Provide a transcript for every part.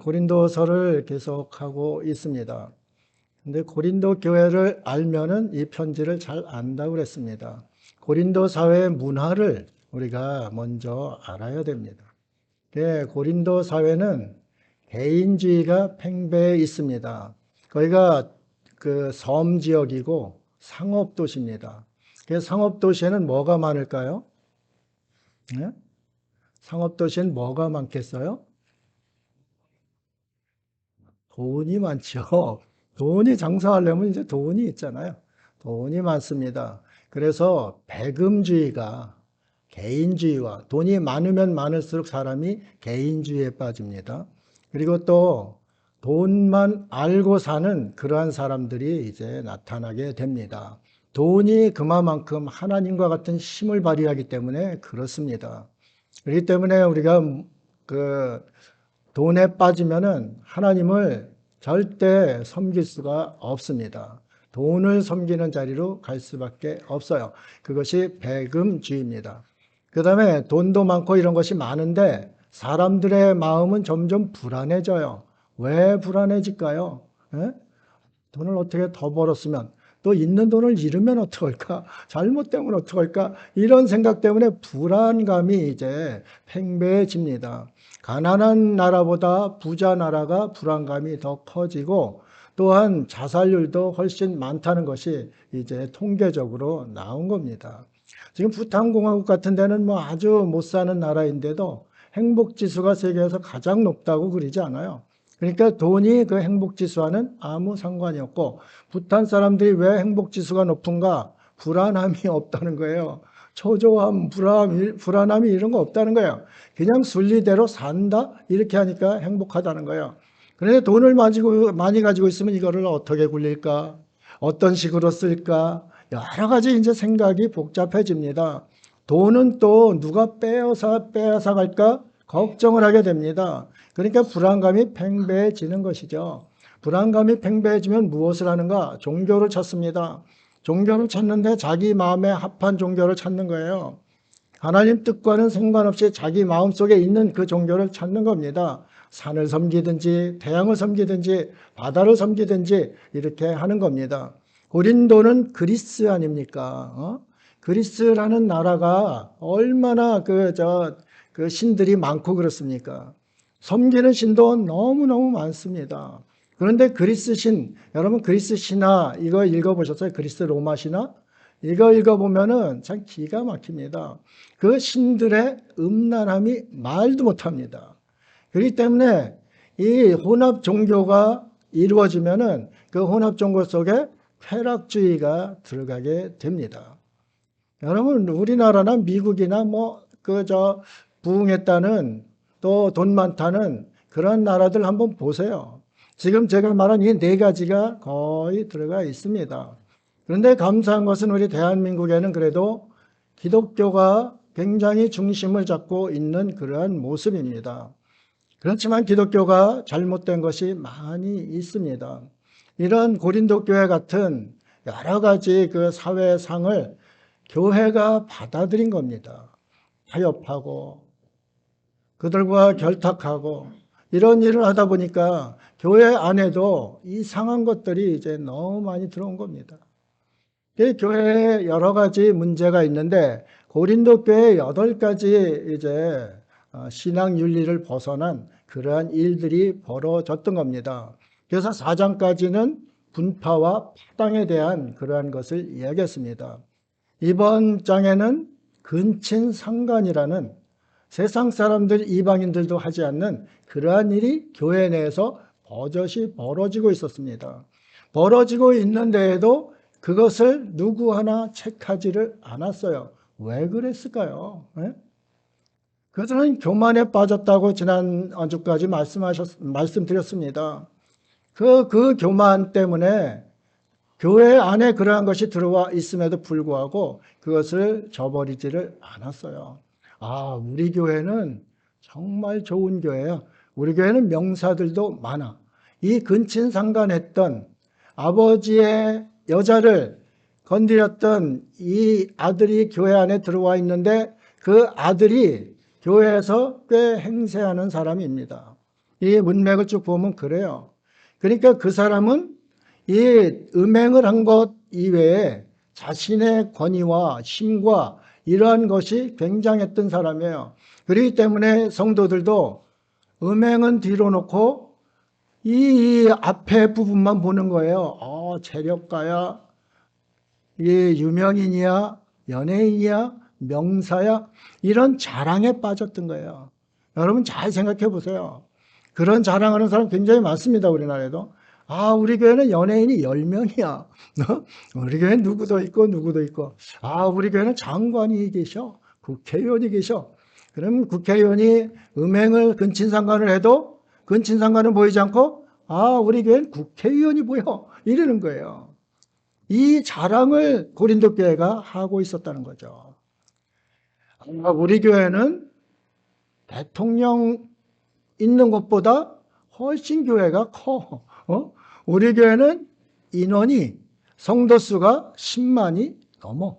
고린도서를 계속하고 있습니다. 근데 고린도 교회를 알면은 이 편지를 잘 안다고 그랬습니다. 고린도 사회의 문화를 우리가 먼저 알아야 됩니다. 고린도 사회는 개인주의가 팽배해 있습니다. 거기가 그 섬 지역이고 상업 도시입니다. 상업 도시에는 뭐가 많을까요? 네? 상업 도시엔 뭐가 많겠어요? 돈이 많죠. 돈이 장사하려면 이제 돈이 있잖아요. 돈이 많습니다. 그래서 배금주의가 개인주의와 돈이 많으면 많을수록 사람이 개인주의에 빠집니다. 그리고 또 돈만 알고 사는 그러한 사람들이 이제 나타나게 됩니다. 돈이 그만큼 하나님과 같은 힘을 발휘하기 때문에 그렇습니다. 그렇기 때문에 우리가 그 돈에 빠지면은 하나님을 절대 섬길 수가 없습니다. 돈을 섬기는 자리로 갈 수밖에 없어요. 그것이 배금주의입니다. 그 다음에 돈도 많고 이런 것이 많은데 사람들의 마음은 점점 불안해져요. 왜 불안해질까요? 예? 돈을 어떻게 더 벌었으면 또 있는 돈을 잃으면 어떡할까? 잘못되면 어떡할까? 이런 생각 때문에 불안감이 이제 팽배해집니다. 가난한 나라보다 부자 나라가 불안감이 더 커지고 또한 자살률도 훨씬 많다는 것이 이제 통계적으로 나온 겁니다. 지금 부탄공화국 같은 데는 뭐 아주 못 사는 나라인데도 행복지수가 세계에서 가장 높다고 그러지 않아요. 그러니까 돈이 그 행복지수와는 아무 상관이 없고 부탄 사람들이 왜 행복지수가 높은가? 불안함이 없다는 거예요. 초조함, 불안함이 이런 거 없다는 거예요. 그냥 순리대로 산다? 이렇게 하니까 행복하다는 거예요. 그런데 돈을 많이 가지고 있으면 이거를 어떻게 굴릴까? 어떤 식으로 쓸까? 여러 가지 이제 생각이 복잡해집니다. 돈은 또 누가 빼앗아 갈까? 걱정을 하게 됩니다. 그러니까 불안감이 팽배해지는 것이죠. 불안감이 팽배해지면 무엇을 하는가? 종교를 찾습니다. 종교를 찾는데 자기 마음에 합한 종교를 찾는 거예요. 하나님 뜻과는 상관없이 자기 마음속에 있는 그 종교를 찾는 겁니다. 산을 섬기든지 태양을 섬기든지 바다를 섬기든지 이렇게 하는 겁니다. 고린도는 그리스 아닙니까? 그리스라는 나라가 얼마나 그 신들이 많고 그렇습니까? 섬기는 신도 너무너무 많습니다. 그런데 그리스 신, 여러분 그리스 신화 이거 읽어보셨어요? 그리스 로마 신화? 이거 읽어보면은 참 기가 막힙니다. 그 신들의 음란함이 말도 못합니다. 그렇기 때문에 이 혼합 종교가 이루어지면은 그 혼합 종교 속에 쾌락주의가 들어가게 됩니다. 여러분 우리나라나 미국이나 뭐 부흥했다는 또 돈 많다는 그런 나라들 한번 보세요. 지금 제가 말한 이 네 가지가 거의 들어가 있습니다. 그런데 감사한 것은 우리 대한민국에는 그래도 기독교가 굉장히 중심을 잡고 있는 그러한 모습입니다. 그렇지만 기독교가 잘못된 것이 많이 있습니다. 이런 고린도 교회 같은 여러 가지 그 사회상을 교회가 받아들인 겁니다. 타협하고 그들과 결탁하고 이런 일을 하다 보니까 교회 안에도 이상한 것들이 이제 너무 많이 들어온 겁니다. 교회에 여러 가지 문제가 있는데 고린도 교회 8가지 이제 신앙 윤리를 벗어난 그러한 일들이 벌어졌던 겁니다. 그래서 4장까지는 분파와 파당에 대한 그러한 것을 이야기했습니다. 이번 장에는 근친상간이라는 세상 사람들 이방인들도 하지 않는 그러한 일이 교회 내에서 버젓이 벌어지고 있었습니다. 벌어지고 있는데에도 그것을 누구 하나 책하지를 않았어요. 왜 그랬을까요? 네? 그들은 교만에 빠졌다고 지난주까지 말씀드렸습니다. 그 교만 때문에 교회 안에 그러한 것이 들어와 있음에도 불구하고 그것을 저버리지를 않았어요. 우리 교회는 정말 좋은 교회야. 우리 교회는 명사들도 많아. 이 근친상간했던 아버지의 여자를 건드렸던 이 아들이 교회 안에 들어와 있는데 그 아들이 교회에서 꽤 행세하는 사람입니다. 이 문맥을 쭉 보면 그래요. 그러니까 그 사람은 이 음행을 한 것 이외에 자신의 권위와 힘과 이러한 것이 굉장했던 사람이에요. 그렇기 때문에 성도들도 음행은 뒤로 놓고 이 앞에 부분만 보는 거예요. 재력가야, 이 유명인이야, 연예인이야, 명사야, 이런 자랑에 빠졌던 거예요. 여러분 잘 생각해 보세요. 그런 자랑하는 사람 굉장히 많습니다, 우리나라에도. 우리 교회는 연예인이 10명이야. 우리 교회는 누구도 있고, 누구도 있고. 우리 교회는 장관이 계셔. 국회의원이 계셔. 그럼 국회의원이 음행을 근친상간을 해도 근친상간은 보이지 않고, 우리 교회는 국회의원이 보여. 이러는 거예요. 이 자랑을 고린도 교회가 하고 있었다는 거죠. 우리 교회는 대통령 있는 것보다 훨씬 교회가 커. 우리 교회는 인원이, 성도 수가 10만이 넘어.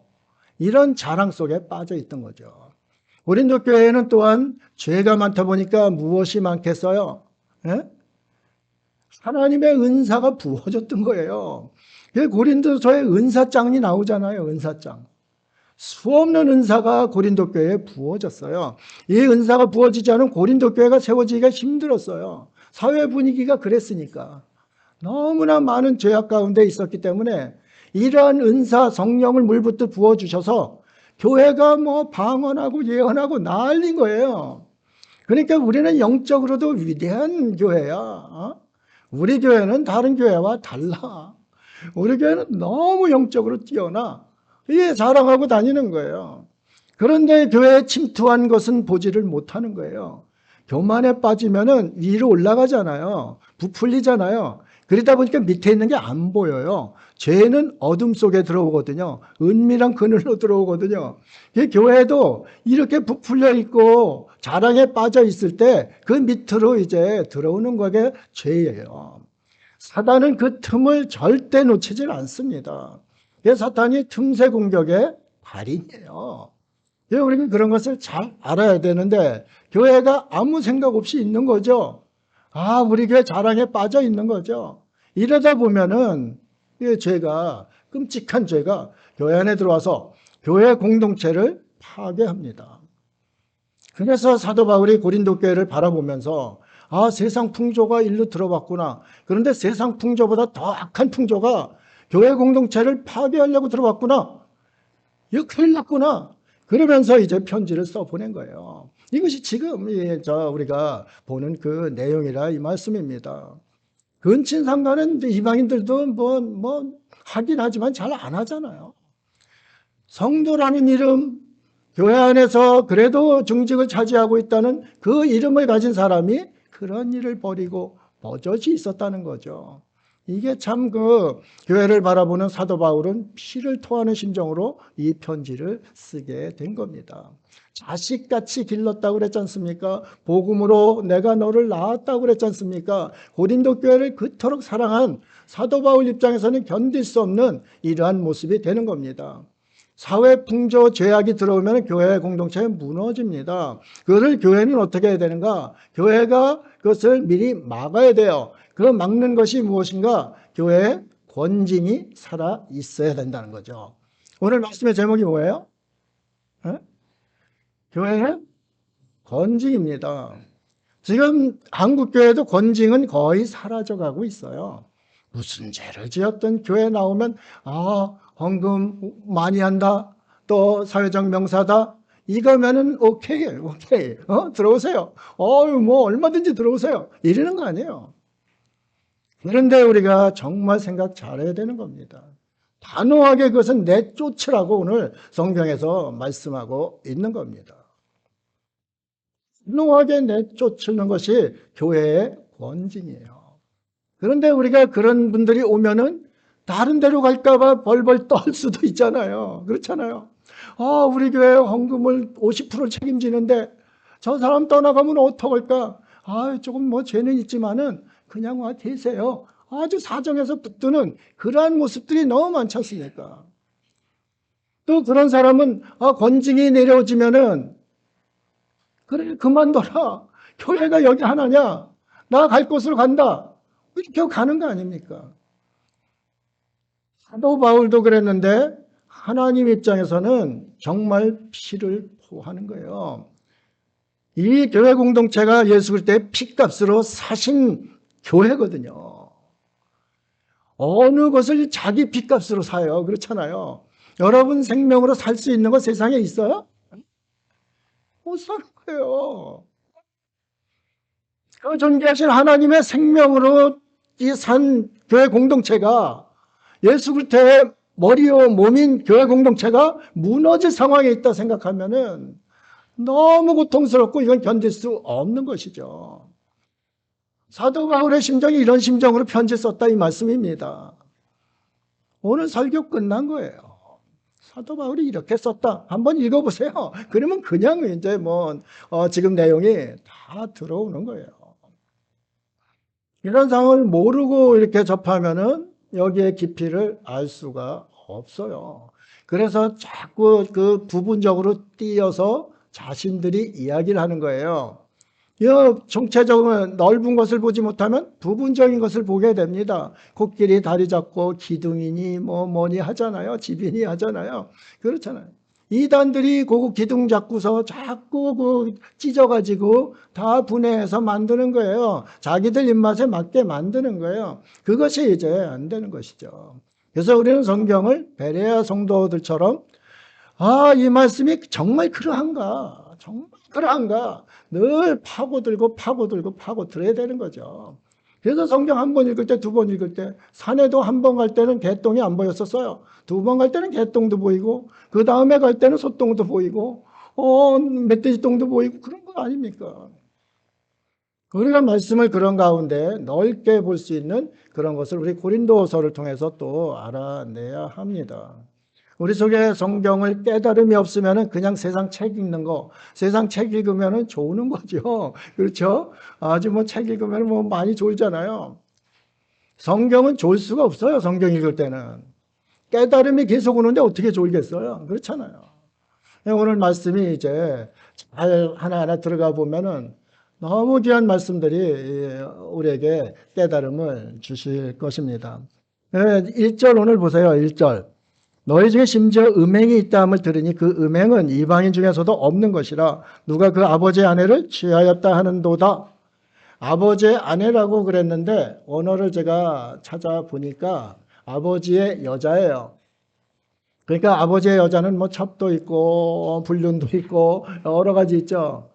이런 자랑 속에 빠져 있던 거죠. 고린도 교회는 또한 죄가 많다 보니까 무엇이 많겠어요? 예? 하나님의 은사가 부어졌던 거예요. 고린도서에 은사장이 나오잖아요. 은사장. 수없는 은사가 고린도 교회에 부어졌어요. 이 은사가 부어지지 않은 고린도 교회가 세워지기가 힘들었어요. 사회 분위기가 그랬으니까. 너무나 많은 죄악 가운데 있었기 때문에 이러한 은사 성령을 물붓듯 부어주셔서 교회가 방언하고 예언하고 난린 거예요. 그러니까 우리는 영적으로도 위대한 교회야. 우리 교회는 다른 교회와 달라. 우리 교회는 너무 영적으로 뛰어나. 이게 자랑하고 다니는 거예요. 그런데 교회에 침투한 것은 보지를 못하는 거예요. 교만에 빠지면은 위로 올라가잖아요. 부풀리잖아요. 그러다 보니까 밑에 있는 게 안 보여요. 죄는 어둠 속에 들어오거든요. 은밀한 그늘로 들어오거든요. 교회도 이렇게 부풀려 있고 자랑에 빠져 있을 때 그 밑으로 이제 들어오는 거게 죄예요. 사단은 그 틈을 절대 놓치질 않습니다. 사탄이 틈새 공격의 달인이에요. 우리는 그런 것을 잘 알아야 되는데 교회가 아무 생각 없이 있는 거죠. 우리 교회 자랑에 빠져 있는 거죠. 이러다 보면은 죄가, 끔찍한 죄가 교회 안에 들어와서 교회 공동체를 파괴합니다. 그래서 사도 바울이 고린도 교회를 바라보면서 세상 풍조가 일로 들어왔구나. 그런데 세상 풍조보다 더 악한 풍조가 교회 공동체를 파괴하려고 들어왔구나. 이거 큰일 났구나. 그러면서 이제 편지를 써보낸 거예요. 이것이 지금 우리가 보는 그 내용이라 이 말씀입니다. 근친상간은 이방인들도 하긴 하지만 잘 안 하잖아요. 성도라는 이름, 교회 안에서 그래도 중직을 차지하고 있다는 그 이름을 가진 사람이 그런 일을 벌이고 버젓이 있었다는 거죠. 이게 참 교회를 바라보는 사도 바울은 피를 토하는 심정으로 이 편지를 쓰게 된 겁니다. 자식같이 길렀다고 그랬지 않습니까? 복음으로 내가 너를 낳았다고 그랬지 않습니까? 고린도 교회를 그토록 사랑한 사도 바울 입장에서는 견딜 수 없는 이러한 모습이 되는 겁니다. 사회 풍조 죄악이 들어오면 교회 공동체가 무너집니다. 그것을 교회는 어떻게 해야 되는가? 교회가 그것을 미리 막아야 돼요. 그 막는 것이 무엇인가? 교회의 권징이 살아 있어야 된다는 거죠. 오늘 말씀의 제목이 뭐예요? 교회의 권징입니다. 지금 한국교회도 권징은 거의 사라져가고 있어요. 무슨 죄를 지었던 교회 나오면 헌금 많이 한다. 또 사회적 명사다. 이거면은 오케이. 들어오세요. 얼마든지 들어오세요. 이러는 거 아니에요. 그런데 우리가 정말 생각 잘해야 되는 겁니다. 단호하게 그것은 내쫓으라고 오늘 성경에서 말씀하고 있는 겁니다. 단호하게 내쫓는 것이 교회의 권징이에요. 그런데 우리가 그런 분들이 오면은 다른 데로 갈까봐 벌벌 떨 수도 있잖아요. 그렇잖아요. 우리 교회 헌금을 50% 책임지는데 저 사람 떠나가면 어떡할까? 조금 죄는 있지만은 그냥 와 계세요. 아주 사정에서 붙드는 그러한 모습들이 너무 많지 않습니까? 또 그런 사람은 권징이 내려지면은 그래 그만둬라. 교회가 여기 하나냐? 나 갈 곳으로 간다. 이렇게 가는 거 아닙니까? 사도 바울도 그랬는데 하나님 입장에서는 정말 피를 토하는 거예요. 이 교회 공동체가 예수 그리스도의 피값으로 사신 교회거든요. 어느 것을 자기 피값으로 사요. 그렇잖아요. 여러분 생명으로 살 수 있는 거 세상에 있어요? 못 사는 거예요. 그 존귀하신 하나님의 생명으로 이 산 교회 공동체가 예수 그리스도의 머리요 몸인 교회 공동체가 무너질 상황에 있다 생각하면은 너무 고통스럽고 이건 견딜 수 없는 것이죠. 사도 바울의 심정이 이런 심정으로 편지 썼다 이 말씀입니다. 오늘 설교 끝난 거예요. 사도 바울이 이렇게 썼다. 한번 읽어보세요. 그러면 그냥 이제 지금 내용이 다 들어오는 거예요. 이런 상황을 모르고 이렇게 접하면은 여기에 깊이를 알 수가 없어요. 그래서 자꾸 그 부분적으로 띄어서 자신들이 이야기를 하는 거예요. 이 총체적으로 넓은 것을 보지 못하면 부분적인 것을 보게 됩니다. 코끼리 다리 잡고 기둥이니 뭐니 하잖아요. 집이니 하잖아요. 그렇잖아요. 이단들이 그 기둥 잡고서 자꾸 찢어가지고 다 분해해서 만드는 거예요. 자기들 입맛에 맞게 만드는 거예요. 그것이 이제 안 되는 것이죠. 그래서 우리는 성경을 베레아 성도들처럼 이 말씀이 정말 그러한가? 정말 그러한가? 늘 파고들고 파고들어야 되는 거죠. 그래서 성경 한 번 읽을 때, 두 번 읽을 때, 산에도 한 번 갈 때는 개똥이 안 보였었어요. 두 번 갈 때는 개똥도 보이고, 그 다음에 갈 때는 소똥도 보이고, 멧돼지 똥도 보이고, 그런 거 아닙니까? 우리가 말씀을 그런 가운데 넓게 볼 수 있는 그런 것을 우리 고린도서를 통해서 또 알아내야 합니다. 우리 속에 성경을 깨달음이 없으면 그냥 세상 책 읽는 거, 세상 책 읽으면 좋은 거죠. 그렇죠? 아주 책 읽으면 많이 졸잖아요. 성경은 졸 수가 없어요. 성경 읽을 때는. 깨달음이 계속 오는데 어떻게 졸겠어요? 그렇잖아요. 오늘 말씀이 이제 잘 하나하나 들어가 보면은 너무 귀한 말씀들이 우리에게 깨달음을 주실 것입니다. 1절 오늘 보세요. 1절. 너희 중에 심지어 음행이 있다함을 들으니 그 음행은 이방인 중에서도 없는 것이라 누가 그 아버지의 아내를 취하였다 하는도다. 아버지의 아내라고 그랬는데 언어를 제가 찾아보니까 아버지의 여자예요. 그러니까 아버지의 여자는 첩도 있고 불륜도 있고 여러 가지 있죠.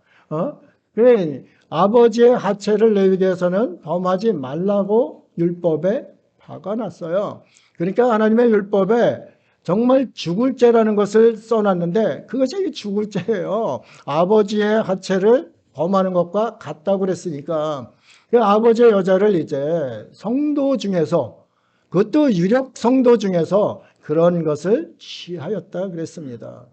그래 아버지의 하체를 레위기에서는 범하지 말라고 율법에 박아놨어요. 그러니까 하나님의 율법에 정말 죽을 죄라는 것을 써놨는데 그것이 죽을 죄예요. 아버지의 하체를 범하는 것과 같다고 그랬으니까 그 아버지의 여자를 이제 성도 중에서 그것도 유력 성도 중에서 그런 것을 취하였다 그랬습니다.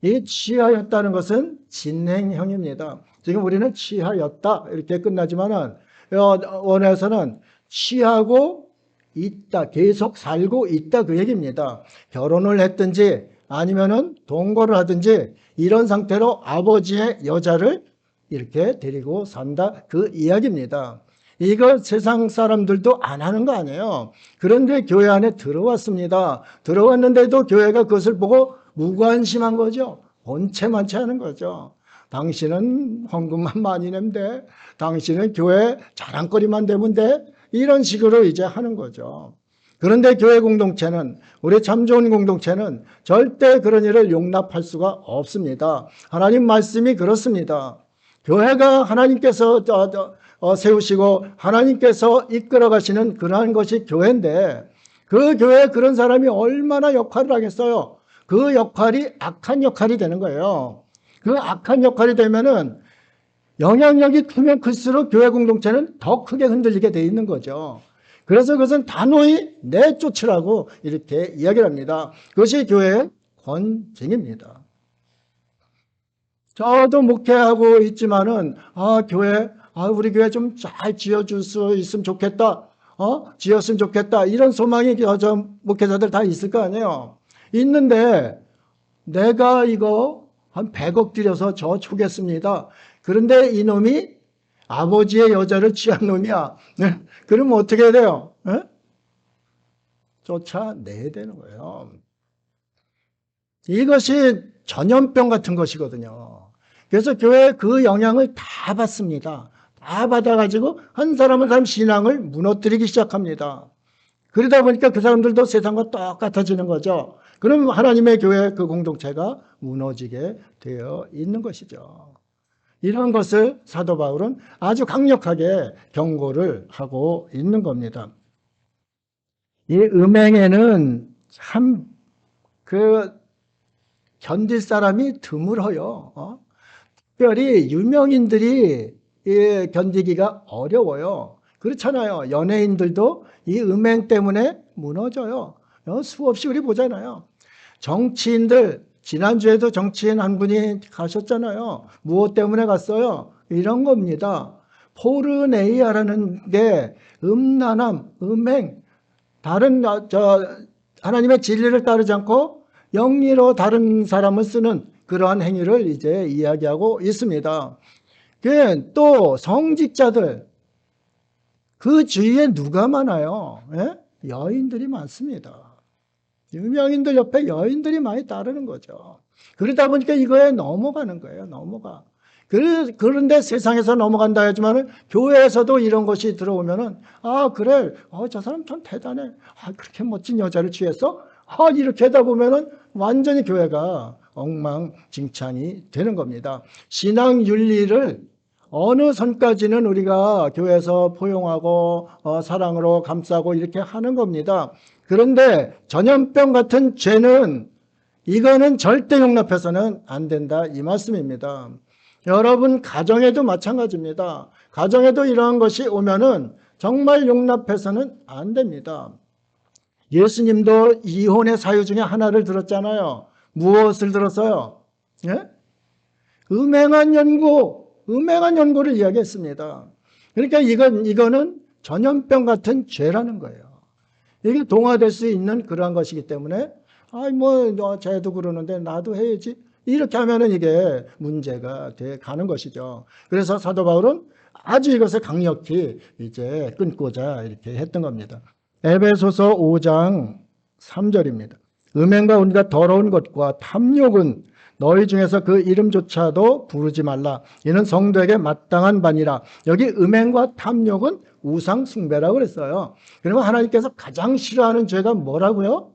이 취하였다는 것은 진행형입니다. 지금 우리는 취하였다 이렇게 끝나지만은 원에서는 취하고 있다, 계속 살고 있다 그 얘기입니다. 결혼을 했든지 아니면은 동거를 하든지 이런 상태로 아버지의 여자를 이렇게 데리고 산다 그 이야기입니다. 이거 세상 사람들도 안 하는 거 아니에요. 그런데 교회 안에 들어왔습니다. 들어왔는데도 교회가 그것을 보고 무관심한 거죠. 본체만치 하는 거죠. 당신은 헌금만 많이 내면 돼. 당신은 교회 자랑거리만 되면 돼. 이런 식으로 이제 하는 거죠. 그런데 교회 공동체는, 우리 참 좋은 공동체는 절대 그런 일을 용납할 수가 없습니다. 하나님 말씀이 그렇습니다. 교회가 하나님께서 세우시고 하나님께서 이끌어 가시는 그러한 것이 교회인데 그 교회에 그런 사람이 얼마나 역할을 하겠어요? 그 역할이 악한 역할이 되는 거예요. 그 악한 역할이 되면은 영향력이 크면 클수록 교회 공동체는 더 크게 흔들리게 돼 있는 거죠. 그래서 그것은 단호히 내쫓으라고 이렇게 이야기를 합니다. 그것이 교회의 권징입니다. 저도 목회하고 있지만은 우리 교회 좀 잘 지어줄 수 있으면 좋겠다. 지었으면 좋겠다. 이런 소망이 저 목회자들 다 있을 거 아니에요. 있는데 내가 이거 한 100억 들여서 저 주겠습니다. 그런데 이놈이 아버지의 여자를 취한 놈이야. 네? 그러면 어떻게 해야 돼요? 네? 쫓아내야 되는 거예요. 이것이 전염병 같은 것이거든요. 그래서 교회에 그 영향을 다 받습니다. 다 받아가지고 한 사람 한 사람 신앙을 무너뜨리기 시작합니다. 그러다 보니까 그 사람들도 세상과 똑같아지는 거죠. 그럼 하나님의 교회 그 공동체가 무너지게 되어 있는 것이죠. 이런 것을 사도 바울은 아주 강력하게 경고를 하고 있는 겁니다. 이 음행에는 참 견딜 사람이 드물어요. 특별히 유명인들이 견디기가 어려워요. 그렇잖아요. 연예인들도 이 음행 때문에 무너져요. 수없이 우리 보잖아요. 정치인들, 지난주에도 정치인 한 분이 가셨잖아요. 무엇 때문에 갔어요? 이런 겁니다. 포르네이아라는 게 음란함, 음행, 다른 하나님의 진리를 따르지 않고 영리로 다른 사람을 쓰는 그러한 행위를 이제 이야기하고 있습니다. 또 성직자들, 그 주위에 누가 많아요? 예? 여인들이 많습니다. 유명인들 옆에 여인들이 많이 따르는 거죠. 그러다 보니까 이거에 넘어가는 거예요. 넘어가. 그런데 세상에서 넘어간다 하지만 교회에서도 이런 것이 들어오면은 그래, 저 사람 참 대단해. 그렇게 멋진 여자를 취했어? 이렇게 하다 보면은 완전히 교회가 엉망진창이 되는 겁니다. 신앙 윤리를 어느 선까지는 우리가 교회에서 포용하고 사랑으로 감싸고 이렇게 하는 겁니다. 그런데 전염병 같은 죄는 이거는 절대 용납해서는 안 된다 이 말씀입니다. 여러분 가정에도 마찬가지입니다. 가정에도 이러한 것이 오면은 정말 용납해서는 안 됩니다. 예수님도 이혼의 사유 중에 하나를 들었잖아요. 무엇을 들었어요? 예? 음행한 연고를 이야기했습니다. 그러니까 이거는 전염병 같은 죄라는 거예요. 이게 동화될 수 있는 그러한 것이기 때문에 쟤도 그러는데 나도 해야지. 이렇게 하면은 이게 문제가 돼 가는 것이죠. 그래서 사도 바울은 아주 이것을 강력히 이제 끊고자 이렇게 했던 겁니다. 에베소서 5장 3절입니다. 음행과 온갖 더러운 것과 탐욕은 너희 중에서 그 이름조차도 부르지 말라. 이는 성도에게 마땅한 바니라. 여기 음행과 탐욕은 우상 숭배라고 그랬어요. 그러면 하나님께서 가장 싫어하는 죄가 뭐라고요?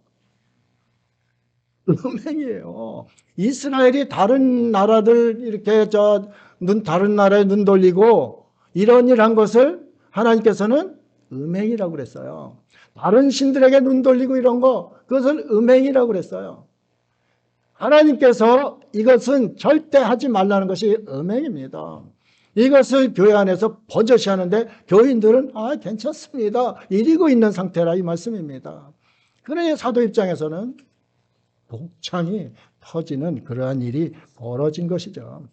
음행이에요. 이스라엘이 다른 나라들 이렇게 다른 나라에 눈 돌리고 이런 일 한 것을 하나님께서는 음행이라고 그랬어요. 다른 신들에게 눈 돌리고 이런 거 그것을 음행이라고 그랬어요. 하나님께서 이것은 절대 하지 말라는 것이 음행입니다. 이것을 교회 안에서 버젓이 하는데 교인들은 괜찮습니다. 이러고 있는 상태라 이 말씀입니다. 그러니 사도 입장에서는 복창이 터지는 그러한 일이 벌어진 것이죠.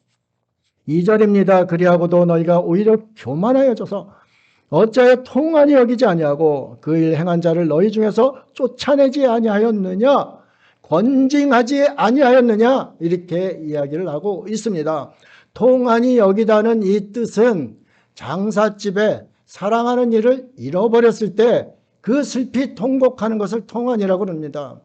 2절입니다. 그리하고도 너희가 오히려 교만하여져서 어찌하여 통한이 여기지 아니하고 그 일 행한 자를 너희 중에서 쫓아내지 아니하였느냐, 권징하지 아니하였느냐, 이렇게 이야기를 하고 있습니다. 통한이 여기다는 이 뜻은 장사집에 사랑하는 일을 잃어버렸을 때 그 슬피 통곡하는 것을 통한이라고 합니다.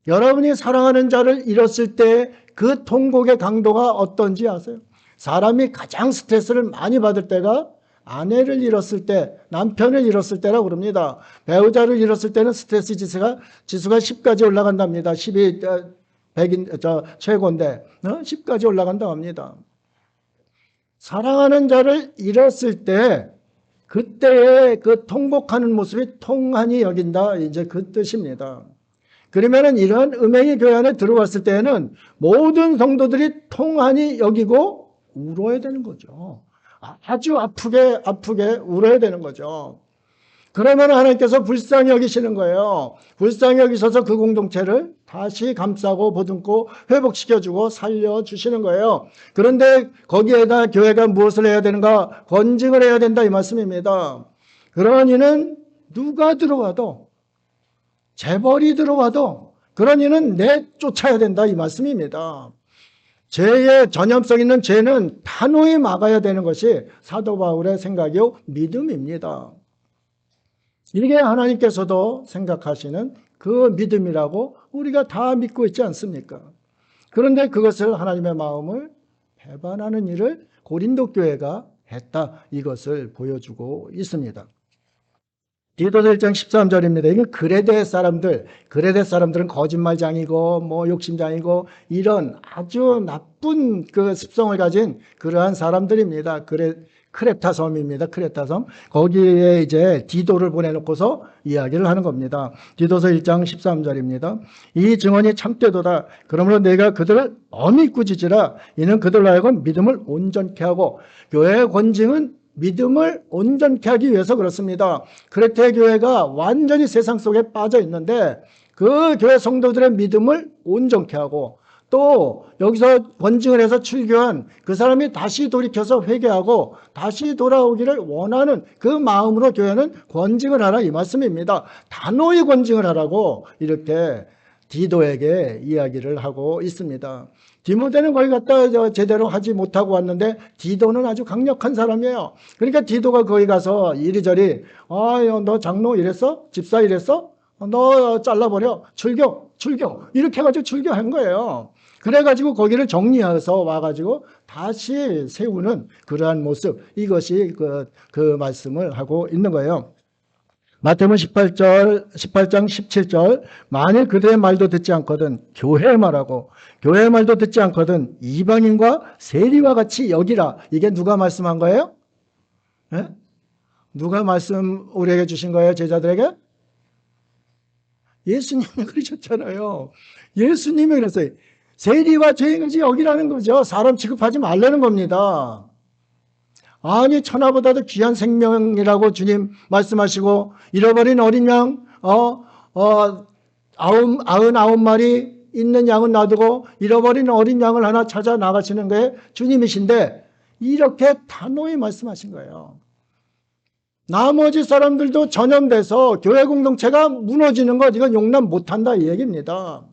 여러분이 사랑하는 자를 잃었을 때 그 통곡의 강도가 어떤지 아세요? 사람이 가장 스트레스를 많이 받을 때가 아내를 잃었을 때, 남편을 잃었을 때라고 그럽니다. 배우자를 잃었을 때는 스트레스 지수가 10까지 올라간답니다. 10이 100인 최고인데 10까지 올라간다고 합니다. 사랑하는 자를 잃었을 때 그때의 그 통곡하는 모습이 통한이 여긴다, 이제 그 뜻입니다. 그러면은 이런 음행이 교회 안에 들어왔을 때에는 모든 성도들이 통한이 여기고 울어야 되는 거죠. 아주 아프게 울어야 되는 거죠. 그러면 하나님께서 불쌍히 여기시는 거예요. 불쌍히 여기셔서 그 공동체를 다시 감싸고 보듬고 회복시켜주고 살려주시는 거예요. 그런데 거기에다 교회가 무엇을 해야 되는가? 권징을 해야 된다 이 말씀입니다. 그러니는 누가 들어와도, 재벌이 들어와도 그러니는 내쫓아야 된다 이 말씀입니다. 죄의 전염성 있는 죄는 단호히 막아야 되는 것이 사도 바울의 생각이요 믿음입니다. 이게 하나님께서도 생각하시는 그 믿음이라고 우리가 다 믿고 있지 않습니까? 그런데 그것을 하나님의 마음을 배반하는 일을 고린도 교회가 했다. 이것을 보여주고 있습니다. 디도서 1장 13절입니다. 이건 그레데 사람들은 거짓말장이고 뭐 욕심장이고 이런 아주 나쁜 그 습성을 가진 그러한 사람들입니다. 크레타 섬입니다. 크레타 섬. 거기에 이제 디도를 보내놓고서 이야기를 하는 겁니다. 디도서 1장 13절입니다. 이 증언이 참되도다. 그러므로 내가 그들을 엄히 꾸짖으라. 이는 그들로 하여금 믿음을 온전케 하고, 교회의 권징은 믿음을 온전케 하기 위해서 그렇습니다. 크레테 교회가 완전히 세상 속에 빠져 있는데 그 교회 성도들의 믿음을 온전케 하고, 또 여기서 권징을 해서 출교한 그 사람이 다시 돌이켜서 회개하고 다시 돌아오기를 원하는 그 마음으로 교회는 권징을 하라 이 말씀입니다. 단호히 권징을 하라고 이렇게 디도에게 이야기를 하고 있습니다. 디모데는 거기 갔다 제대로 하지 못하고 왔는데 디도는 아주 강력한 사람이에요. 그러니까 디도가 거기 가서 이리저리 너 장로 이랬어? 집사 이랬어? 너 잘라버려. 출교 이렇게 해가지고 출교한 거예요. 그래가지고 거기를 정리해서 와가지고 다시 세우는 그러한 모습, 이것이 그 말씀을 하고 있는 거예요. 마태복음 18장 17절, 만일 그들의 말도 듣지 않거든 교회의 말하고 교회의 말도 듣지 않거든 이방인과 세리와 같이 여기라. 이게 누가 말씀한 거예요? 네? 누가 말씀 우리에게 주신 거예요? 제자들에게? 예수님이 그러셨잖아요. 예수님이 그랬어요. 세리와 죄인같이 여기라는 거죠. 사람 취급하지 말라는 겁니다. 아니 천하보다도 귀한 생명이라고 주님 말씀하시고 잃어버린 어린 양 99마리 있는 양은 놔두고 잃어버린 어린 양을 하나 찾아 나가시는 게 주님이신데 이렇게 단호히 말씀하신 거예요. 나머지 사람들도 전염돼서 교회 공동체가 무너지는 것 이건 용납 못한다 이 얘기입니다.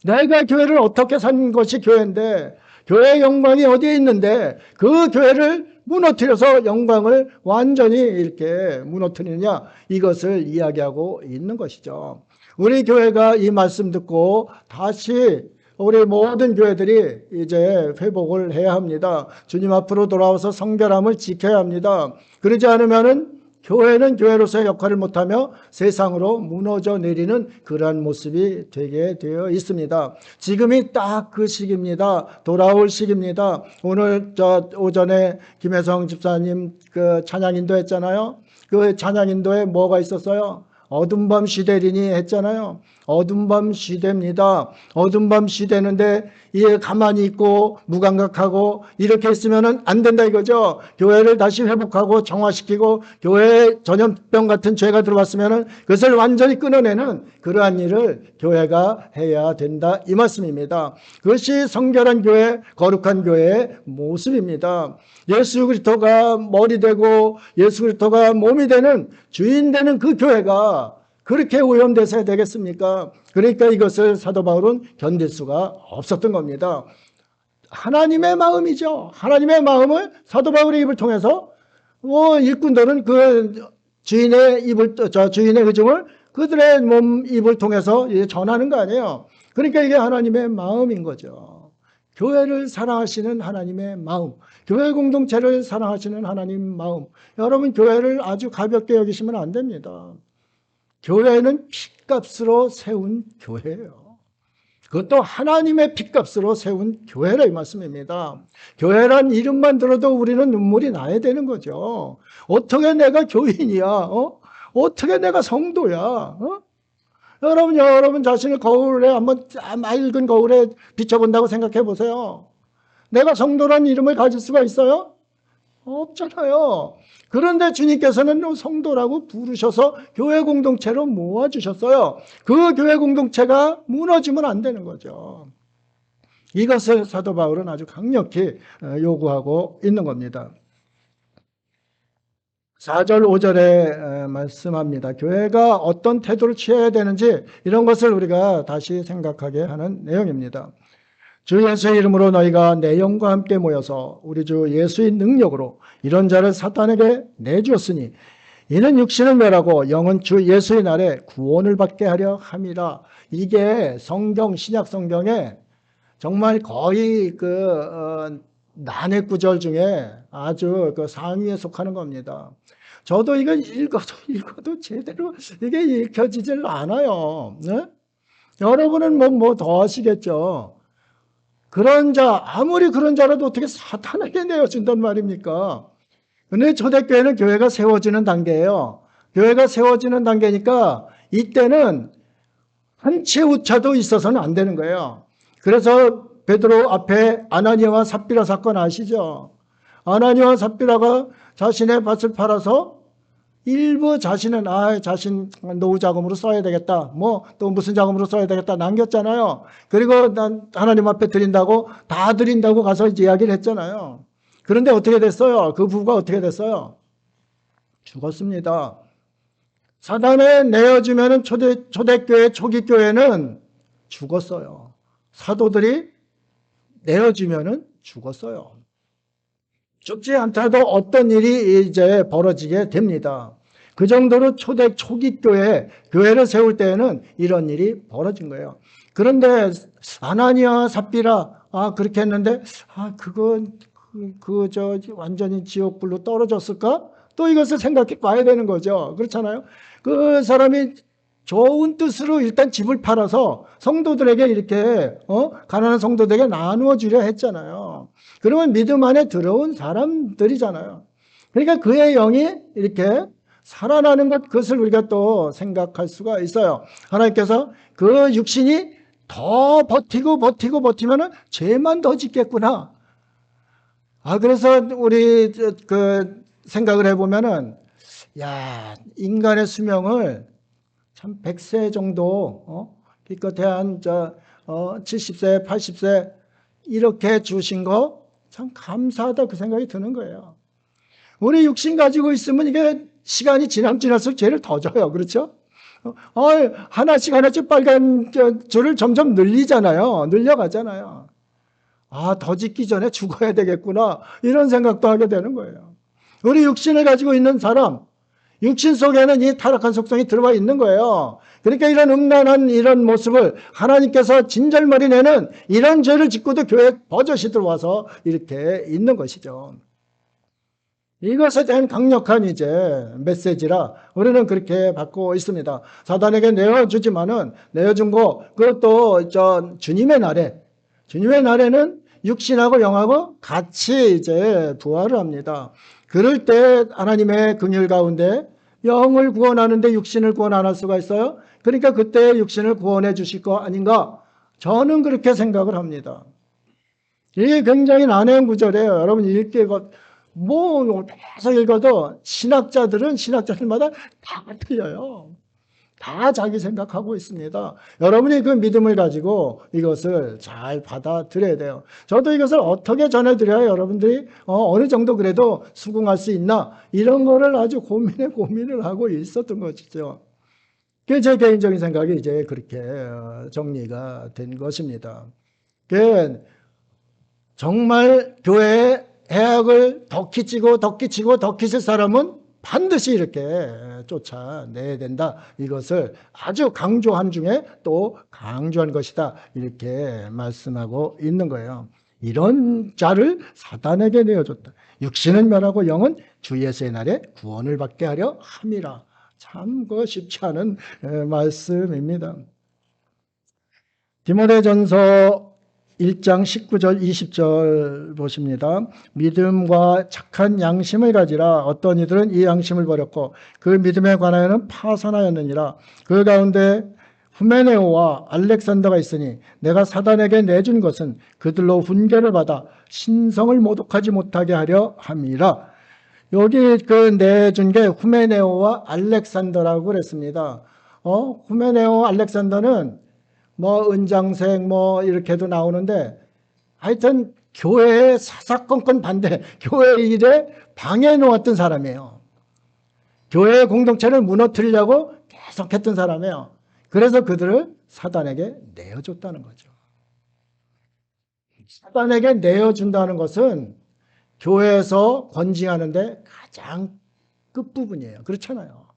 내가 교회를 어떻게 산 것이 교회인데 교회의 영광이 어디에 있는데 그 교회를 무너뜨려서 영광을 완전히 이렇게 무너뜨리느냐 이것을 이야기하고 있는 것이죠. 우리 교회가 이 말씀 듣고 다시 우리 모든 교회들이 이제 회복을 해야 합니다. 주님 앞으로 돌아와서 성결함을 지켜야 합니다. 그러지 않으면은 교회는 교회로서의 역할을 못하며 세상으로 무너져 내리는 그러한 모습이 되게 되어 있습니다. 지금이 딱 그 시기입니다. 돌아올 시기입니다. 오늘 오전에 김혜성 집사님 그 찬양인도 했잖아요. 그 찬양인도에 뭐가 있었어요? 어둠 밤 시대리니 했잖아요. 어둠 밤 시대입니다. 어둠 밤 시대인데 이게 가만히 있고 무감각하고 이렇게 있으면 안 된다 이거죠. 교회를 다시 회복하고 정화시키고 교회에 전염병 같은 죄가 들어왔으면 그것을 완전히 끊어내는 그러한 일을 교회가 해야 된다 이 말씀입니다. 그것이 성결한 교회, 거룩한 교회의 모습입니다. 예수 그리스도가 머리 되고 예수 그리스도가 몸이 되는 주인 되는 그 교회가 그렇게 오염돼서야 되겠습니까? 그러니까 이것을 사도 바울은 견딜 수가 없었던 겁니다. 하나님의 마음이죠. 하나님의 마음을 사도 바울의 입을 통해서 일꾼들은 그 주인의 의중을 그들의 몸 입을 통해서 전하는 거 아니에요. 그러니까 이게 하나님의 마음인 거죠. 교회를 사랑하시는 하나님의 마음, 교회 공동체를 사랑하시는 하나님 마음. 여러분 교회를 아주 가볍게 여기시면 안 됩니다. 교회는 핏값으로 세운 교회예요. 그것도 하나님의 핏값으로 세운 교회라 이 말씀입니다. 교회란 이름만 들어도 우리는 눈물이 나야 되는 거죠. 어떻게 내가 교인이야? 어떻게 내가 성도야? 여러분 자신을 거울에 한번 맑은 거울에 비춰본다고 생각해 보세요. 내가 성도란 이름을 가질 수가 있어요? 없잖아요. 그런데 주님께서는 성도라고 부르셔서 교회 공동체로 모아주셨어요. 그 교회 공동체가 무너지면 안 되는 거죠. 이것을 사도 바울은 아주 강력히 요구하고 있는 겁니다. 4절 5절에 말씀합니다. 교회가 어떤 태도를 취해야 되는지 이런 것을 우리가 다시 생각하게 하는 내용입니다. 주 예수의 이름으로 너희가 내 영과 함께 모여서 우리 주 예수의 능력으로 이런 자를 사탄에게 내주었으니 이는 육신을 멸하고 영은 주 예수의 날에 구원을 받게 하려 함이라. 이게 성경, 신약 성경에 정말 거의 난해 구절 중에 아주 그 상위에 속하는 겁니다. 저도 이거 읽어도 제대로 이게 읽혀지질 않아요. 네? 여러분은 뭐 더 하시겠죠. 그런 자, 아무리 그런 자라도 어떻게 사탄에게 내어준단 말입니까? 근데 초대교회는 교회가 세워지는 단계예요. 교회가 세워지는 단계니까 이때는 한 채 오차도 있어서는 안 되는 거예요. 그래서 베드로 앞에 아나니아와 삽비라 사건 아시죠? 아나니아와 삽비라가 자신의 밭을 팔아서 일부 자신은 자신 노후 자금으로 써야 되겠다. 뭐 또 무슨 자금으로 써야 되겠다 남겼잖아요. 그리고 난 하나님 앞에 드린다고 다 드린다고 가서 이야기를 했잖아요. 그런데 어떻게 됐어요? 그 부부가 어떻게 됐어요? 죽었습니다. 사단에 내어주면은 초대교회 초기교회는 죽었어요. 사도들이 내어주면은 죽었어요. 죽지 않더라도 어떤 일이 이제 벌어지게 됩니다. 그 정도로 초기 교회를 세울 때에는 이런 일이 벌어진 거예요. 그런데 아나니아 삽비라 그렇게 했는데 그건 완전히 지옥불로 떨어졌을까? 또 이것을 생각해 봐야 되는 거죠. 그렇잖아요. 그 사람이 좋은 뜻으로 일단 집을 팔아서 성도들에게 이렇게 가난한 성도들에게 나누어 주려 했잖아요. 그러면 믿음 안에 들어온 사람들이잖아요. 그러니까 그의 영이 이렇게 살아나는 그것을 우리가 또 생각할 수가 있어요. 하나님께서 그 육신이 더 버티면은 죄만 더 짓겠구나. 그래서 우리 생각을 해보면은 인간의 수명을 참 100세 정도 기껏해야 한 70세, 80세 이렇게 주신 거 참 감사하다 그 생각이 드는 거예요. 우리 육신 가지고 있으면 이게 시간이 지날수록 죄를 더 져요. 그렇죠? 하나씩 빨간 줄을 점점 늘리잖아요. 늘려가잖아요. 더 짓기 전에 죽어야 되겠구나. 이런 생각도 하게 되는 거예요. 우리 육신을 가지고 있는 사람, 육신 속에는 이 타락한 속성이 들어와 있는 거예요. 그러니까 이런 음란한 이런 모습을 하나님께서 진절머리 내는 이런 죄를 짓고도 교회에 버젓이 들어와서 이렇게 있는 것이죠. 이것에 대한 강력한 이제 메시지라 우리는 그렇게 받고 있습니다. 사단에게 내어주지만은 내어준 거 그것도 주님의 날에는 육신하고 영하고 같이 이제 부활을 합니다. 그럴 때 하나님의 긍휼 가운데 영을 구원하는데 육신을 구원 안 할 수가 있어요? 그러니까 그때 육신을 구원해 주실 거 아닌가? 저는 그렇게 생각을 합니다. 이게 굉장히 난해한 구절이에요. 여러분 계속 읽어도 신학자들마다 다 틀려요. 다 자기 생각하고 있습니다. 여러분이 그 믿음을 가지고 이것을 잘 받아들여야 돼요. 저도 이것을 어떻게 전해드려야 여러분들이 어느 정도 그래도 수긍할 수 있나 이런 거를 아주 고민을 하고 있었던 것이죠. 그게 제 개인적인 생각이 이제 그렇게 정리가 된 것입니다. 정말 교회의 해악을 더 끼치고 더 끼칠 사람은 반드시 이렇게 쫓아내야 된다. 이것을 아주 강조한 중에 또 강조한 것이다. 이렇게 말씀하고 있는 거예요. 이런 자를 사단에게 내어줬다. 육신은 멸하고 영은 주 예수의 날에 구원을 받게 하려 함이라. 참 쉽지 않은 말씀입니다. 디모데전서 1장 19절 20절 보십니다. 믿음과 착한 양심을 가지라. 어떤 이들은 이 양심을 버렸고 그 믿음에 관하여는 파산하였느니라. 그 가운데 후메네오와 알렉산더가 있으니 내가 사단에게 내준 것은 그들로 훈계를 받아 신성을 모독하지 못하게 하려 함이라. 여기 내준 게 후메네오와 알렉산더라고 그랬습니다. 후메네오 알렉산더는 은장색 이렇게도 나오는데 하여튼 교회의 사사건건 반대, 교회 일에 방해해 놓았던 사람이에요. 교회의 공동체를 무너뜨리려고 계속했던 사람이에요. 그래서 그들을 사단에게 내어줬다는 거죠. 사단에게 내어준다는 것은 교회에서 권징하는데 가장 끝부분이에요. 그렇잖아요.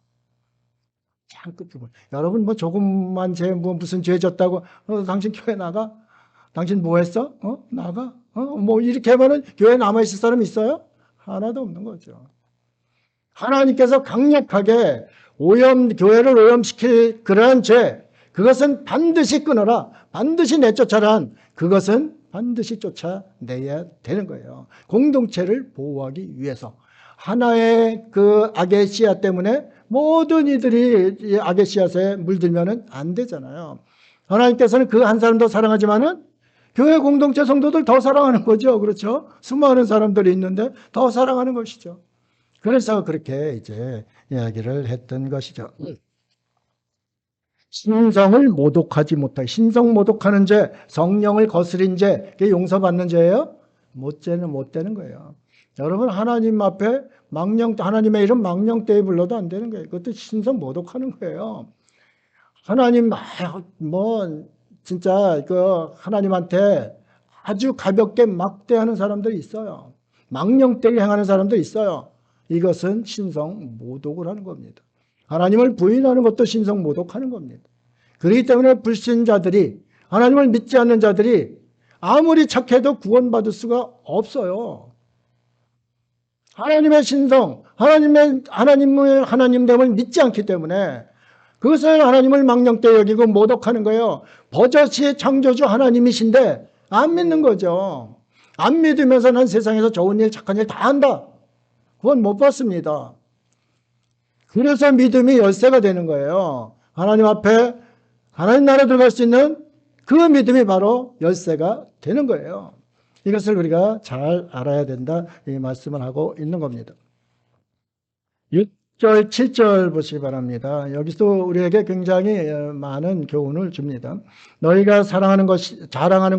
가장 끝부분. 여러분 뭐 조금만 뭐 무슨 죄 졌다고 당신 교회 나가? 당신 뭐 했어? 나가? 뭐 이렇게 하면은 교회에 남아있을 사람 있어요? 하나도 없는 거죠. 하나님께서 강력하게 교회를 오염시킬 그러한 죄, 그것은 반드시 끊어라. 반드시 내쫓아라. 그것은 반드시 쫓아내야 되는 거예요. 공동체를 보호하기 위해서. 하나의 그 악의 씨앗 때문에 모든 이들이 이 악의 씨앗에 물들면은 안 되잖아요. 하나님께서는 그 한 사람도 사랑하지만은 교회 공동체 성도들 더 사랑하는 거죠. 그렇죠? 수많은 사람들이 있는데 더 사랑하는 것이죠. 그래서 그렇게 이제 이야기를 했던 것이죠. 신성을 모독하지 못하게, 신성 모독하는 죄, 성령을 거스린 죄, 그게 용서받는 죄예요? 못 되는 거예요. 여러분 하나님 앞에 하나님의 이름 망령되이 불러도 안 되는 거예요. 그것도 신성 모독하는 거예요. 하나님 진짜 그 하나님한테 아주 가볍게 막대하는 사람들이 있어요. 망령되이 행하는 사람들이 있어요. 이것은 신성 모독을 하는 겁니다. 하나님을 부인하는 것도 신성 모독하는 겁니다. 그렇기 때문에 불신자들이, 하나님을 믿지 않는 자들이 아무리 착해도 구원받을 수가 없어요. 하나님의 신성, 하나님을 하나님됨을 믿지 않기 때문에 그것을 하나님을 망령되이 여기고 모독하는 거예요. 버젓이 창조주 하나님이신데 안 믿는 거죠. 안 믿으면서 난 세상에서 좋은 일, 착한 일 다 한다. 그건 못 받습니다. 그래서 믿음이 열쇠가 되는 거예요. 하나님 앞에 하나님 나라 들어갈 수 있는 그 믿음이 바로 열쇠가 되는 거예요. 이것을 우리가 잘 알아야 된다, 이 말씀을 하고 있는 겁니다. 6절, 7절 보시기 바랍니다. 여기서 우리에게 굉장히 많은 교훈을 줍니다. 너희가 자랑하는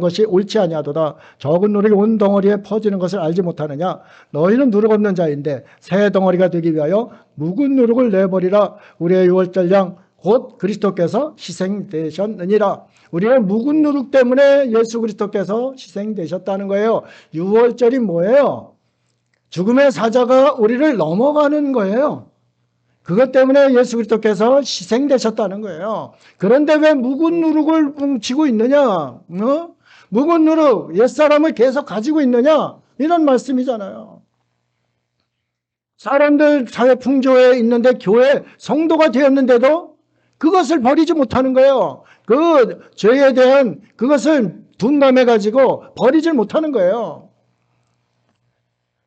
것이 옳지 아니하도다. 적은 누룩이 온 덩어리에 퍼지는 것을 알지 못하느냐. 너희는 누룩 없는 자인데 새 덩어리가 되기 위하여 묵은 누룩을 내버리라. 우리의 유월절 양 곧 그리스도께서 희생되셨느니라. 우리는 묵은 누룩 때문에 예수 그리스도께서 희생되셨다는 거예요. 유월절이 뭐예요? 죽음의 사자가 우리를 넘어가는 거예요. 그것 때문에 예수 그리스도께서 희생되셨다는 거예요. 그런데 왜 묵은 누룩을 뭉치고 있느냐? 묵은 누룩, 옛사람을 계속 가지고 있느냐? 이런 말씀이잖아요. 사람들 사회 풍조에 있는데 교회 성도가 되었는데도 그것을 버리지 못하는 거예요. 그 죄에 대한 그것을 둔감해 가지고 버리질 못하는 거예요.